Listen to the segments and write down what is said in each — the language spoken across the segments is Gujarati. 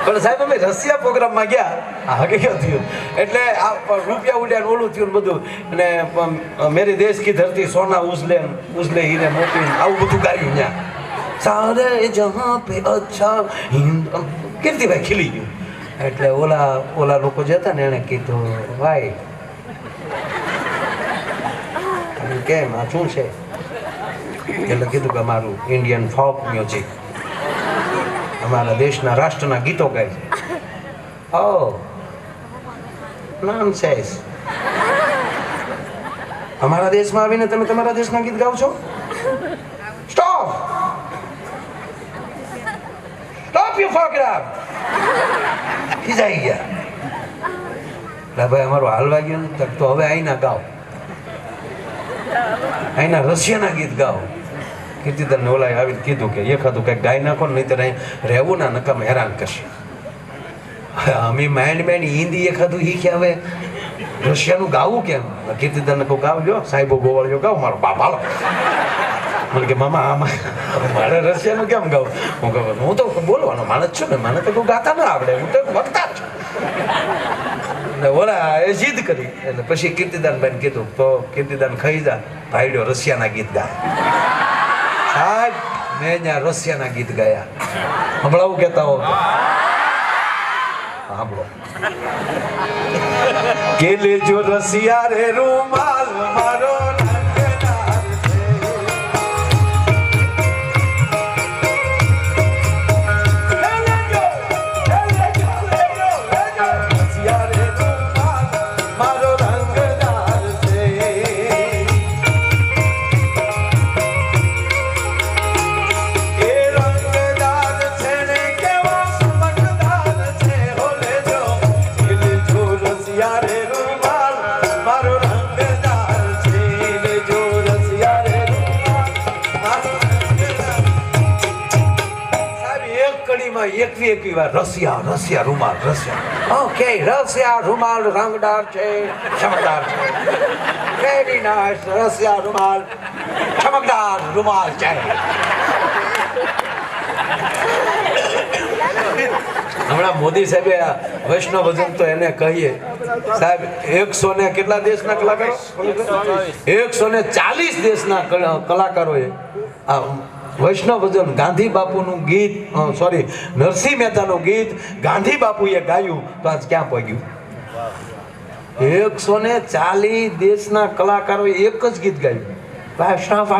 પણ સાહેબ અમે રશિયા પ્રોગ્રામમાં ગયા હકીકત થયું એટલે આ રૂપિયા ઉડ્યા ઓલું થયું બધું અને મેરી દેશ કી ધરતી સોના ઉજલે હીરે મોતી આવું બધું ગાયું ત્યાં સારે જહાં પે અચ્છા હિન્દ કીર્તિભાઈ ખીલી ગયું એટલે ઓલા લોકો જે હતા ને એને કીધું ભાઈ કેમ આ શું છે એટલે કીધું કે અમારું ઇન્ડિયન ફોક મ્યુઝિક અમારા દેશના રાષ્ટ્રના ગીતો ગાય છે ઓ નોનસેન્સ અમારા દેશમાં આવીને તમે તમારા દેશના ગીત ગાઓ છો સ્ટોપ યુ પ્રોગ્રામ ખીજાઈ ગયા ભાઈ અમારું હાલવા ગયું ને તો હવે આઈના ગાઓ અહીંના રશિયાના ગીત ગાઓ કીર્તિદાનને ઓલાએ આવીને કીધું કે એખાદું કંઈક ગાઈ નાખો ને નહીં તો અહીં રહેવું ના નકામ હેરાન કરશે અમે માંડ હિન્દી એખાદું શીખ્યા હવે રશિયાનું ગાવું કેમ કીર્તિદાનને કહું ગાવજો સાહેબો ગોવાળિયો ગાવ મારો બાપ હાલો મને કે મામા આમાં મારે રશિયાનું કેમ ગાવું હું તો બોલવાનો માણસ છું ને મને તો કોઈ ગાતા ના આવડે હું તો વક્તા જ છું ઓલા એ જીદ કરી એટલે પછી કીર્તિદાન ભાઈને કીધું તો કીર્તિદાન ખાઈ જા ભાઈડો રશિયાના ગીત ગાય સાહેબ મેં ત્યાં રશિયાના ગીત ગાયા હમણાં કહેતા હો સાંભળો કે લેજો રશિયા રે રૂમાલ મારો એકવી વાર રશિયા રૂમાલ રશિયા ઓકે રશિયા રૂમાલ રંગદાર છે ચમકદાર છે વેરી નાઇસ રશિયા રૂમાલ ચમકદાર રૂમાલ છે હમણાં મોદી સાહેબે વૈષ્ણવ ભજન તો એને કહીએ સાહેબ 100 ને કેટલા દેશના કલાકારો 140 દેશના કલાકારોએ આ વૈષ્ણવ ભજન ગાંધી બાપુનું ગીત સોરી નરસિંહ મહેતાનું ગીત ગાંધી બાપુએ ગાયું તો આજ ક્યાં પહોંચ્યું 140 દેશના કલાકારોએ એક જ ગીત ગાયું પણ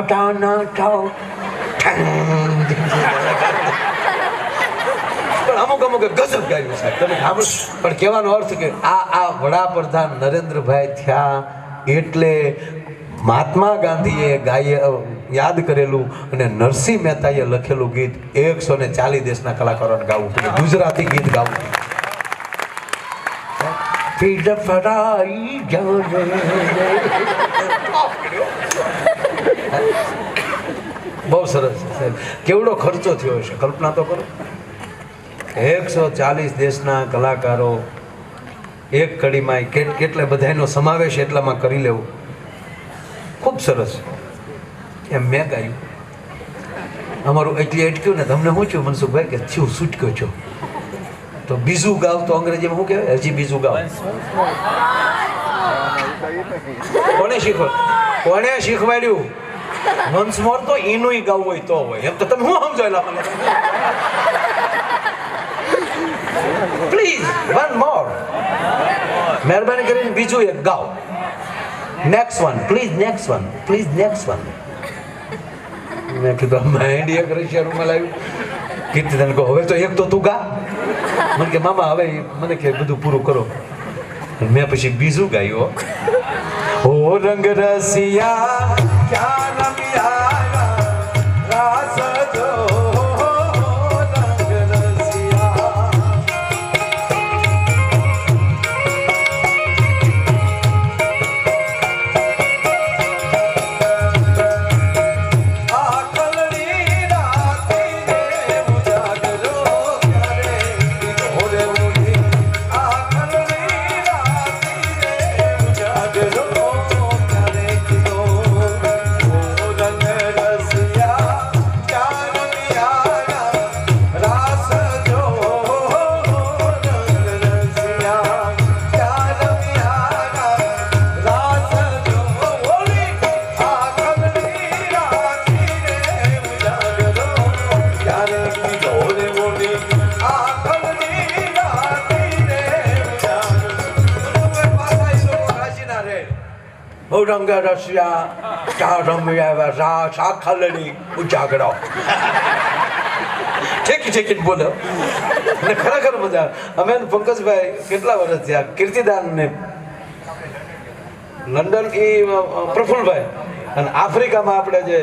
અમુક ગજબ ગાયું સાહેબ તમે સાંભળો પણ કહેવાનો અર્થ કે આ વડાપ્રધાન નરેન્દ્રભાઈ થયા એટલે મહાત્મા ગાંધીએ યાદ કરેલું અને નરસિંહ મહેતાએ લખેલું ગીત 140 દેશના કલાકારોને ગાવું પડે ગુજરાતી ગીત ગાવું બહુ સરસ સાહેબ કેવડો ખર્ચો થયો હશે કલ્પના તો કરો 140 દેશના કલાકારો એક કડીમાં કેટલા બધાનો સમાવેશ એટલામાં કરી લેવું ખૂબ સરસ એમ મેં ગાયું અમારું એટલી અટક્યું ને તમને શું થયું મનસુખભાઈ કે છું છૂટક્યો છો તો બીજું ગાવ તો અંગ્રેજીમાં શું કહેવાય હજી બીજું ગાવ કોને શીખવાડ્યું વન્સ મોર તો એનું ગાવું હોય તો હોય એમ તો તમે શું સમજાયેલા મને પ્લીઝ વન મોર મહેરબાની કરીને બીજું એક ગાવ next one please next one મેં કીધું માઇન્ડ એક રશિયા રૂમાલ આવ્યું કીર્તિદાન કહો હવે તો એક તો તું ગા મને કે મામા હવે મને કે બધું પૂરું કરો મેં પછી બીજું ગાયું ઓ રંગ રસિયા ક્યાં રમ્યા રાસ જો રંગ રસિયા ચા રમ્યા રા શાખાલડી ઉજાગરો ઠેકી ઠેકી બોલો અને ખરેખર મજા. અમે પંકજભાઈ કેટલા વર્ષ થયા કીર્તિદાન ને લંડન એ પ્રફુલભાઈ અને આફ્રિકામાં આપણે જે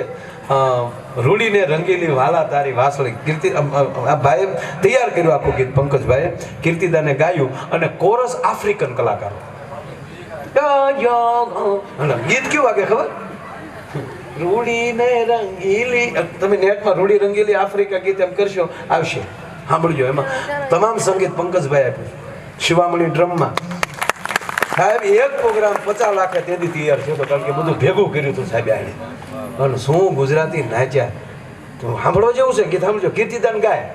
રૂડીને રંગીલી વાલા તારી વાસળી કીર્તિ આ ભાઈ તૈયાર કર્યું આખું ગીત પંકજભાઈ કીર્તિદાને ગાયું અને કોરસ આફ્રિકન કલાકારો. ગીત કેવું વાગે ખબર? રૂડીને રંગીલી, તમે નેટમાં રૂડી રંગીલી આફ્રિકા ગીત એમ કરશો આવશે, સાંભળજો. એમાં તમામ સંગીત પંકજભાઈ આપ્યું, શિવામણી ડ્રમમાં. સાહેબ એક પ્રોગ્રામ 50 લાખ તેથી તૈયાર થયો હતો, કારણ કે બધું ભેગું કર્યું હતું સાહેબ આને. અને શું ગુજરાતી નાચ્યા તો સાંભળો જેવું છે ગીત. સાંભળજો, કીર્તિદાન ગાય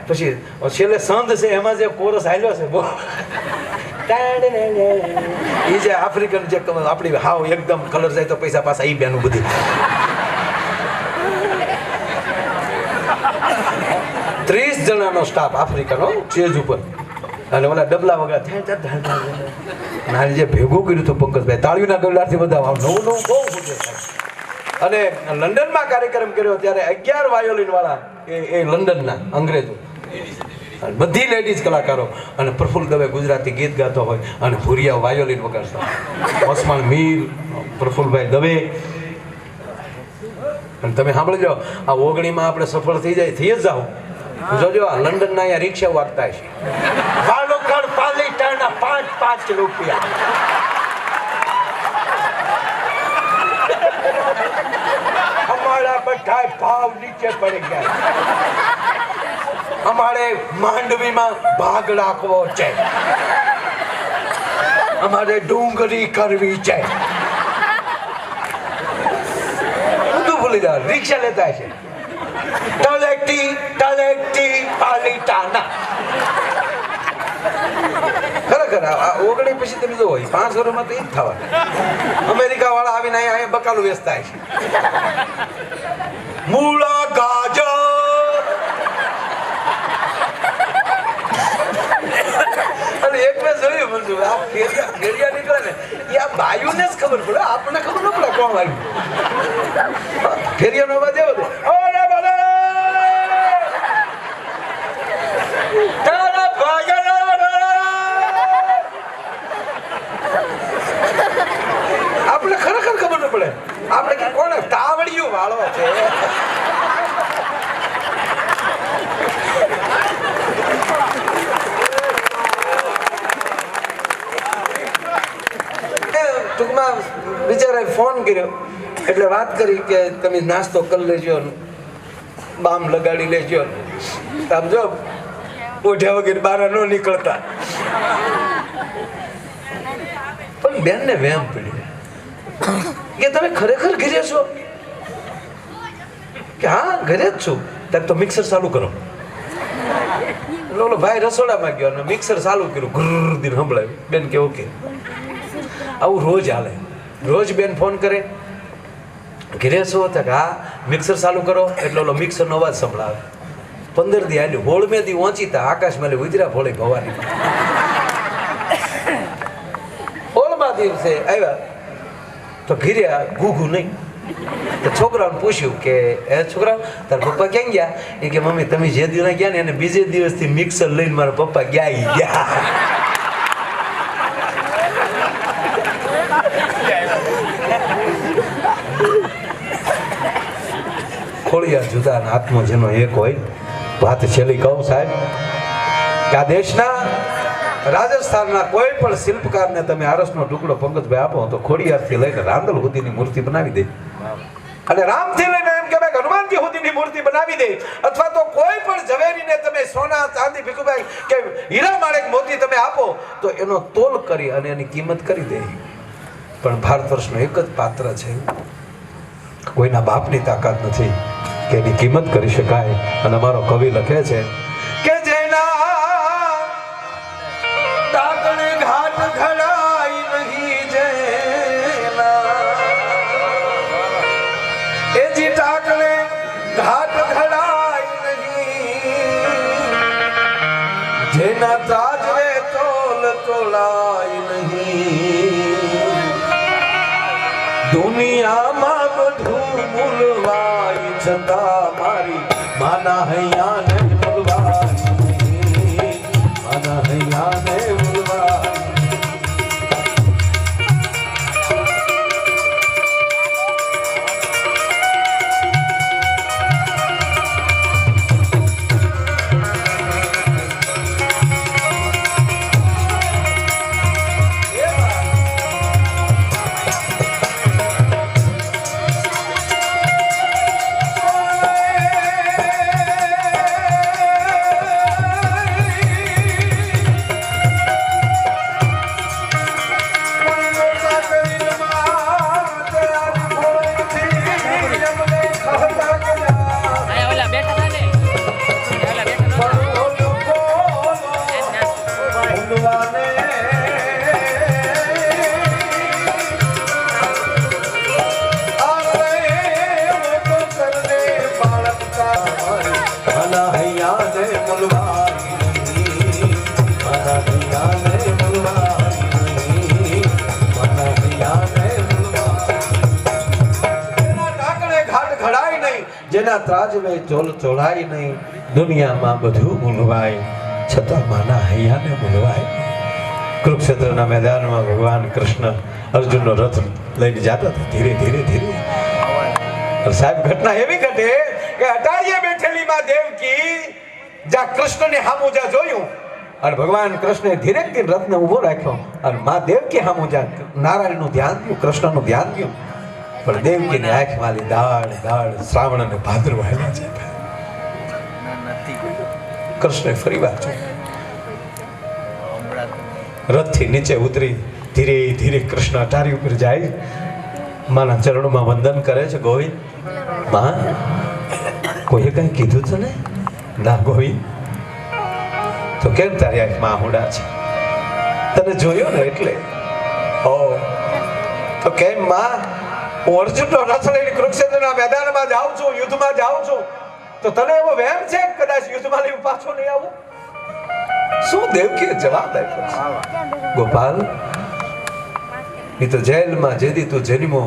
પછી છેલ્લે સંત છે એમાં જે કોરસ હાલ્યો છે એ જે આફ્રિકન જે આપણી હાવ એકદમ કલર જાય તો પૈસા પાછા એ બેનું બધી 30 જણાનો સ્ટાફ આફ્રિકનો સ્ટેજ ઉપર અને ઓલા ડબલા વગર જે ભેગું કર્યું હતું પંકજભાઈ તાળીના ગરડાથી બધા નવું નવું બહુ ફૂટે. અને લંડનમાં કાર્યક્રમ કર્યો ત્યારે 11 વાયોલિન વાળા એ લંડનના અંગ્રેજો, બધી લેડીઝ કલાકારો. અને પ્રફુલ્લ દવે ગુજરાતી ગીત ગાતો હોય અને ભુરિયા વાયોલિન વગાડતા, ઓસમાન મીર, પ્રફુલ્લભાઈ દવે. અને તમે સાંભળજો, આ ઓગણીમાં આપણે સફળ થઈ જ જાઓ. જોજો આ લંડનના અહીંયા રિક્ષા વાગતા છે, વાલોકડ પાલીટાના 5 રૂપિયા. हमारा બધા ભાવ નીચે પડી ગયા. અમારે માંડવીમાં ભાગ રાખવો છે, અમારે ડુંગળી કરવી છે. બધું ભૂલી જાવ, રિક્ષા લેતા છે. તલેટી પાલીટાના. ખરેખર આ ઓગણી પછી તમે જો 5 વર્ષમાં તો એ જ થવા. અમેરિકા વાળા આવીને અહીંયા બકાલું વેચતા છે. મૂળા ગાજર અને એક મેં જોયું બધું આ ફેરિયા નીકળે ને એ આ બાયુને જ ખબર પડે, આપણને ખબર ન પડે કોણ આવ્યું. ફેરિયાનો અવાજ એવો હતો, આપણે ખરેખર ખબર ન પડે. આપણે કે કોને તાવડિયું વાળો છે. ટૂંકમાં બિચારાએ ફોન કર્યો એટલે વાત કરી કે તમે નાસ્તો કરી લેજો, બામ લગાડી લેજો. આમ જો ઓઢ્યા વગર બહાર ન નીકળતા. પણ બેનને વેમ પડી કે તમે ખરેખર ઘરે છો? કે હા ઘરે જ છું. ત્યારે તો મિક્સર ચાલુ કરો. ઓલો ભાઈ રસોડામાં ગયો અને મિક્સર ચાલુ કર્યું, ઘર દિન સંભળાવ્યું. બેન કે ઓકે. આવું રોજ હાલે. રોજ બેન ફોન કરે, ઘરે છો? તો હા મિક્સર ચાલુ કરો એટલે ઓલો મિક્સરનો અવાજ સંભળાવે. 15 દી હાલ્યું. 16મે દી ઓંચીતા આકાશમાં ઉતર્યા ભોળી ભવાની. 16મા દિવસે આવ્યા તો ઘીર્યા ઘૂઘું નહીં. તો છોકરાઓને પૂછ્યું કે એ છોકરા તારા પપ્પા ક્યાં ગયા? એ કે મમ્મી તમે જે દિવસે ગયા ને એને બીજે દિવસથી મિક્સર લઈને મારા પપ્પા ગયા. ખોળિયા જુદા આત્મા જેનો એક હોય. વાત છેલ્લી કહું સાહેબ કે આ દેશના રાજસ્થાનના કોઈ પણ શિલ્પકારને તમે આરસનો ટુકડો પંકજભાઈ આપો તો ખોડિયારથી લઈને રાંદલ સુધીની મૂર્તિ બનાવી દે. અને રામથી લઈને એમ કે ભાઈ હનુમાનજી સુધીની મૂર્તિ બનાવી દે. અથવા તો કોઈ પણ ઝવેરીને તમે સોના ચાંદી ભીખુભાઈ કે હીરા માણેક મોતી તમે આપો તો એનો તોલ કરી અને એની કિંમત કરી દે. પણ ભારત વર્ષનો એક જ પાત્ર છે, કોઈના બાપની તાકાત નથી કે એની કિંમત કરી શકાય. અને અમારો કવિ લખે છે કે જેના તાકણે ઘાટ ઘડાઈ નહીં, જેના એ જી તાકણે ઘાટ ઘડાઈ નહીં, જેના તાજવે તોલ તોલાય નહીં, દુનિયામાં બધું મૂલવાય છતાં મારી માના હૈયાને મૂલવાય નહીં. માના હૈયાને મૂલવાય. જેના ત્રાજવે ચોલ ચોળાય નહીં. દુનિયામાં બધું ભૂલવાય છતાં માના હૈયાને ભૂલવાય. કુરુક્ષેત્રના મેદાનમાં ભગવાન કૃષ્ણ અર્જુનનો રથ લઈને જતા હતા ધીરે ધીરે ધીરે. સાહેબ ઘટના એવી ઘટે કે અટારીએ બેઠેલી માં દેવકી જ્યાં કૃષ્ણને હામું જ્યાં જોયું અને ભગવાન કૃષ્ણે ધીરેથી રથને ઊભો રાખ્યો અને માં દેવકી હામું જ્યાં નારાયણનું ધ્યાન થયું, કૃષ્ણનું ધ્યાન થયું, પણ દેવકીની આંખમાં દાળ દાળ શ્રાવણ અને ભાદરવા વહેલા છે. કૃષ્ણે ફરી વાર રથથી નીચે ઉતરી ધીરે ધીરે કૃષ્ણ અટારી ઉપર જાય, માના ચરણોમાં વંદન કરે છે. ગોવિંદ, માં કોઈએ કઈ કીધું છે ને? ના ગોવિંદ. તો કેમ તારી આંખમાં આહુડા છે? તને જોયો ને એટલે. ઓ તો કેમ માં? હું અર્જુનનો રથ લઈને કુરુક્ષેત્રના મેદાનમાં જાઉં છું, યુદ્ધમાં જાઉં છું, તો તને એવો વહેમ છે કદાચ યુદ્ધમાં લઈને પાછો નહીં આવું? શું દેવકીએ જવાબ આપ્યો? ગોપાલ, એ તો જેલમાં જેદી તું જન્મો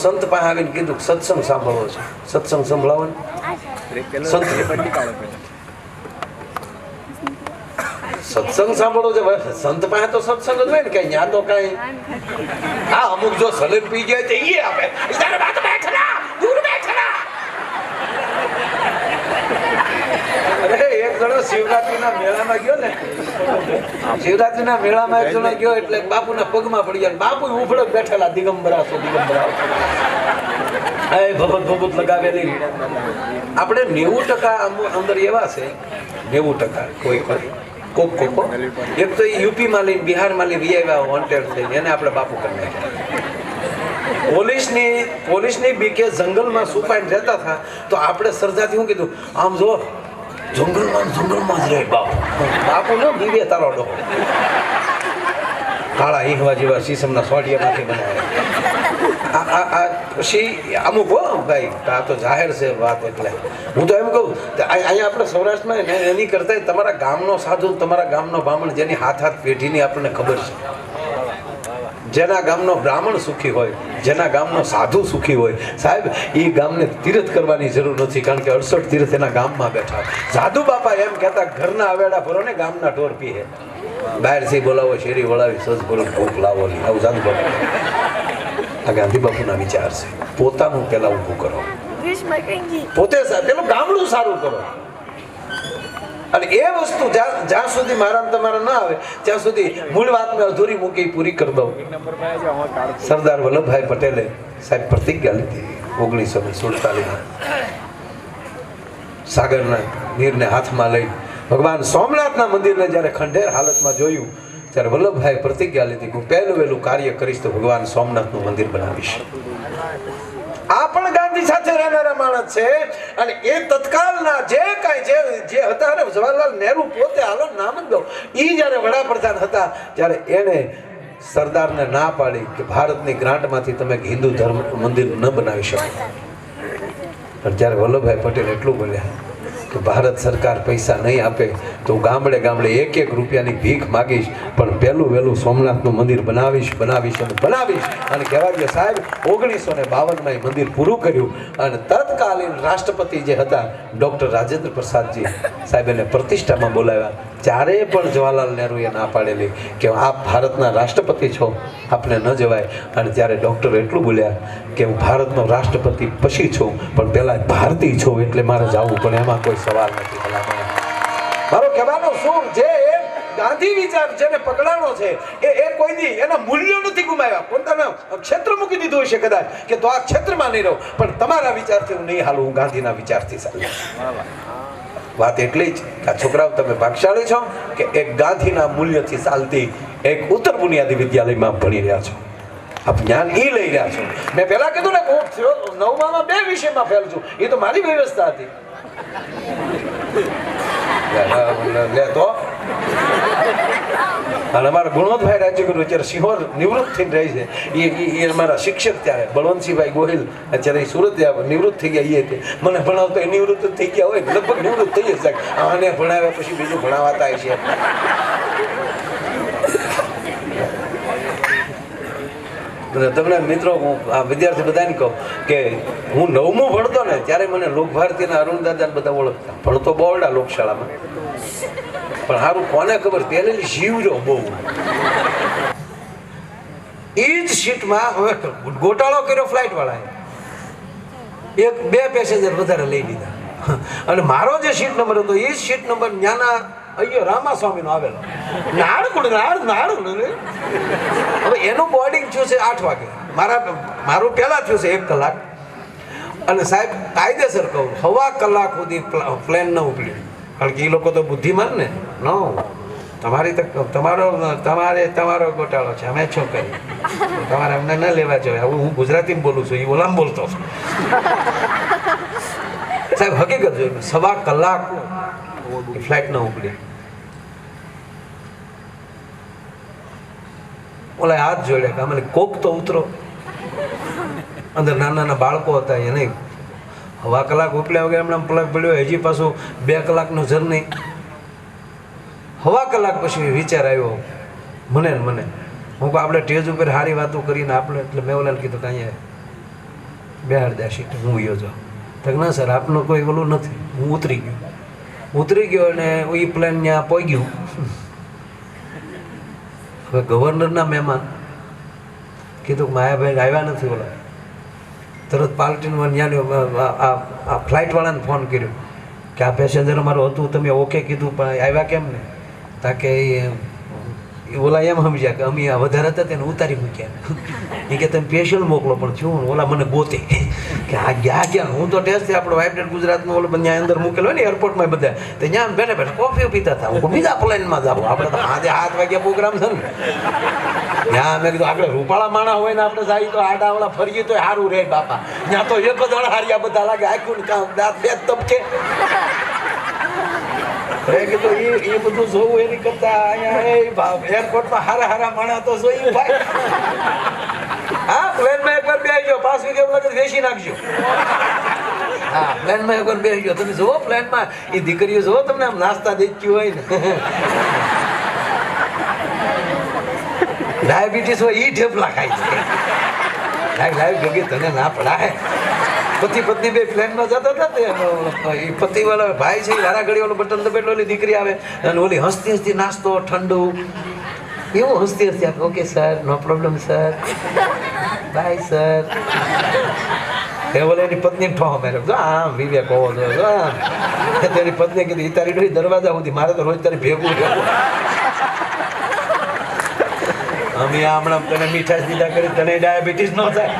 સંત પાસે આવીને કીધું સત્સંગ સાંભળવો છે, સત્સંગ સંભળાવો ને. સત્સંગ સાંભળો છે, સંત પાસે તો સત્સંગ જ હોય ને. કઈ યા તો કઈ હા અમુક જો સલેબ પી જાય તો એ આપે એક જણો શિવરાત્રીના મેળામાં ગયો ને, શિવરાત્રીના મેળામાં એક જણો ગયો એટલે બાપુના પગમાં પડી ગયા. બાપુ ઉફળો બેઠેલા દિગંબરા દિગંબરા ભગત ભગત લગાવેલી. આપણે 90% અંદર એવા છે, 90% કોઈ કોક કોકો એક તો યુપીમાં લઈને બિહારમાં લઈને આવ્યા વોન્ટેડ થઈને એને આપણે બાપુ કરી નાખ્યા. પોલીસની બીકે જંગલમાં સુપાઈને રહેતા હતા તો આપણે સરજાથી શું કીધું, આમ જો જંગલમાં જ રહે બાપુ નો દીવે તારો ડો કાળા ઈહવા જેવા શીશમના સોડિયામાંથી બનાવ્યા. પછી અમુક હો ભાઈ આ તો જાહેર છે વાત. એટલે હું તો એમ કહું અહીંયા આપણે સૌરાષ્ટ્રમાં એની કરતા તમારા ગામનો સાધુ, તમારા ગામનો બ્રાહ્મણ જેની હાથ પેઢીની આપણને ખબર છે, જેના ગામનો બ્રાહ્મણ સુખી હોય, જેના ગામનો સાધુ સુખી હોય, સાહેબ એ ગામને તીર્થ કરવાની જરૂર નથી, કારણ કે 68 તીર્થ એના ગામમાં બેઠા. સાધુ બાપા એમ કહેતા ઘરના અવેડા ભરો ને ગામના ઢોર પીએ, બહારથી બોલાવો શેરી વળાવી સજ ભરો ભૂખ લાવો નહીં. આવું સાધુ બાપા. આ ગાંધી બાપુના વિચાર છે. પોતાનું પેલા ઊભું કરો, પોતે પેલું ગામડું સારું કરો. અને એ વસ્તુ જ્યાં સુધી મારા તમારા ના આવે ત્યાં સુધી મૂળ વાત મેં અધૂરી મૂકી પૂરી કરી દઉં. સરદાર વલ્લભભાઈ પટેલે સાહેબ પ્રતિજ્ઞા લીધી 1947 સાગરના નીરને હાથમાં લઈ ભગવાન સોમનાથના મંદિરને જ્યારે ખંડેર હાલતમાં જોયું ત્યારે વલ્લભભાઈ પ્રતિજ્ઞા લીધી કે હું પહેલું વહેલું કાર્ય કરીશ તો ભગવાન સોમનાથનું મંદિર બનાવીશ. આ પણ ગાંધી સાથે રહેનારા માણસ છે. અને એ તત્કાલના જે કાંઈ જે હતા ને જવાહરલાલ નહેરુ પોતે હાલો નામ જ દો, એ જ્યારે વડાપ્રધાન હતા ત્યારે એને સરદારને ના પાડી કે ભારતની ગ્રાન્ટમાંથી તમે હિન્દુ ધર્મ મંદિર ન બનાવી શકો. પણ જ્યારે વલ્લભભાઈ પટેલ એટલું બોલ્યા કે ભારત સરકાર પૈસા નહીં આપે તો ગામડે ગામડે 1-1 રૂપિયાની ભીખ માગીશ, પણ પહેલું વહેલું સોમનાથનું મંદિર બનાવીશ અને કહેવા દે સાહેબ 1952માં એ મંદિર પૂરું કર્યું. અને તત્કાલીન રાષ્ટ્રપતિ જે હતા ડૉક્ટર રાજેન્દ્ર પ્રસાદજી સાહેબ એને પ્રતિષ્ઠામાં બોલાવ્યા. ત્યારે પણ જવાહરલાલ નહેરુએ ના પાડેલી કે આપ ભારતના રાષ્ટ્રપતિ છો, આપને ન જવાય. અને ત્યારે ડૉક્ટર એટલું બોલ્યા કે હું ભારતનો રાષ્ટ્રપતિ પછી છું, પણ પહેલાં ભારતીય છું, એટલે મારે જવું પડે, એમાં કોઈ સવાલ નથી. મારો કહેવાનો શું જે ગાંધી વિચાર જેને પકડાણો છે એ કોઈ દી એના મૂલ્યો નથી ગુમાવ્યા. પોતાના ક્ષેત્ર મૂકી દીધું હશે કદાચ કે તો આ ક્ષેત્રમાં નહીં રહું, પણ તમારા વિચારથી હું નહીં હાલું, હું ગાંધીના વિચારથી ચાલું. વાત એટલી જ કે આ છોકરાઓ તમે ભાગશાળી છો કે એક ગાંધીના મૂલ્યથી ચાલતી એક ઉત્તર બુનિયાદી વિદ્યાલયમાં ભણી રહ્યા છો, આપ જ્ઞાન એ લઈ રહ્યા છો. મેં પહેલા કીધું ને હું 9માં 2 વિષયમાં ફેલ છું, એ તો મારી વ્યવસ્થા હતી. તો અને અમારા ગુણવંતભાઈ રાજ્યગુરુ અત્યારે સિંહોર નિવૃત્ત થઈને રહી છે, એ અમારા શિક્ષક ત્યારે બળવંતસિંહભાઈ ગોહિલ અત્યારે એ સુરત નિવૃત્ત થઈ ગયા. એ મને ભણાવતો એ નિવૃત્ત થઈ ગયા હોય, લગભગ નિવૃત્ત થઈ જ જાય. આને ભણાવ્યા પછી બીજું ભણાવાતા છે. તમને મિત્રો હું આ વિદ્યાર્થી બધાને કહું કે હું 9મું ભણતો ને ત્યારે મને લોકભારતીના અરુણદાદાને બધા ઓળખતા. ભણતો બોરડા લોકશાળામાં, પણ સારું કોને ખબર પેલેલી જીવડો બહુ. એ જ સીટમાં હવે ગોટાળો કર્યો ફ્લાઇટ વાળાએ, 1-2 પેસેન્જર વધારે લઈ લીધા. અને મારો જે સીટ નંબર હતો એ સીટ નંબર ન્યાના અહીંયા રામાસ્વામીનો આવેલો. નાડકુડ હવે એનું બોર્ડિંગ થયું છે 8 વાગે, મારું પહેલા થયું છે 1 કલાક. અને સાહેબ કાયદેસર કહું 1/2 કલાક સુધી પ્લેન ન ઉપડ્યું, કારણ કે એ લોકો તો બુદ્ધિમાન ને. તમારો ગોટાળો છે, અમે શું કરીએ, તમારે અમને ન લેવા જોઈએ. હવે હું ગુજરાતીમાં બોલું છું, એ ઓલામ બોલતો છું. સાહેબ હકીકત જોયું, 1/2 કલાક ફ્લાઇટ ન ઉપડી. ઓલા હાથ જોડ્યા કે અમે કોક તો ઉતરો. અંદર નાના બાળકો હતા, એને 1/2 કલાક ઉપડ્યા વગર એમણે પલક પડ્યો. હજી પાછું 2 કલાકનો જર્ની. 1/2 કલાક પછી વિચાર આવ્યો મને હું કહું આપણે સ્ટેજ ઉપર સારી વાતો કરીને આપણે, એટલે મેં ઓલાને કીધું કે અહીંયા બેહાડ દે સીટ, હું યોજો. તો ના સર આપનું કોઈ ઓલું નથી. હું ઉતરી ગયો અને એ પ્લેન ત્યાં પહોંચ્યું. હવે ગવર્નરના મહેમાન કીધું કે માયાભાઈ આવ્યા નથી. ઓલા તરત પાલટીનું ત્યાં આ ફ્લાઇટવાળાને ફોન કર્યો કે આ પેસેન્જર અમારું હતું, તમે ઓકે કીધું પણ આવ્યા કેમ ને? તાકે ઓલા એમ સમજ્યા કે અમે આ વધારે હતા તેને ઉતારી મૂક્યા. એ કે તમે સ્પેશિયલ મોકલો, પણ છું ઓલા મને ગોતે કે આ ગયા ક્યાં. હું તો ટેસ્ટથી આપણો વાઇબ્રેટ ગુજરાતનો ઓલો ત્યાં અંદર મૂકેલો હોય ને એરપોર્ટમાં બધા, તો ત્યાં બેઠા કોફી પીતા હતા. હું બીજા પ્લેનમાં જાઉં, આપણે તો આજે 7 વાગ્યા પ્રોગ્રામ છે ને. ત્યાં મેં કીધું આપણે રૂપાળા માણા હોય ને આપણે જાય તો આડાવડા ફરીએ તો સારું રહે બાપા. ત્યાં તો એક જ અણહારિયા બધા લાગે, આખું કામ દાંત 2 તબકે. કીધું એ બધું જોવું એની કરતા અહીંયા એરપોર્ટમાં હારા માણા તો જોઈ ભાઈ. હા, પ્લેનમાં એકવાર બેસી ગયો, 5 વાગે વખત વેચી નાખજો. હા, પ્લેનમાં એકવાર બેસી ગયો, તમે જુઓ પ્લેનમાં એ દીકરીઓ જુઓ તમને આમ નાસ્તા દેખી હોય ને. ડાયાબિટીસ હોય એ ઢેફલા ખાય છે. લાઈવ ભેગી તને ના પડાય. પતિ પત્ની 2 પ્લેનમાં જતા હતા. એ પતિ વાળા ભાઈ છે, વારા ઘડી ઓલું બટન દબેટલો, ઓલી દીકરી આવે અને ઓલી હસતી નાસ્તો ઠંડુ એવું હસતી આપે. ઓકે સર, નો પ્રોબ્લેમ સર, બાય સર. એ બોલે એની પત્ની ઠોહ મેરે આમ વિવેક હોવો જોઈએ. તેની પત્ની કીધું તારી ડોરી દરવાજા સુધી, મારે તો રોજ તારી ભેગું રહેવું. અમે હમણાં તને મીઠાશ દીધા કરી, તને ડાયાબિટીસ ન થાય.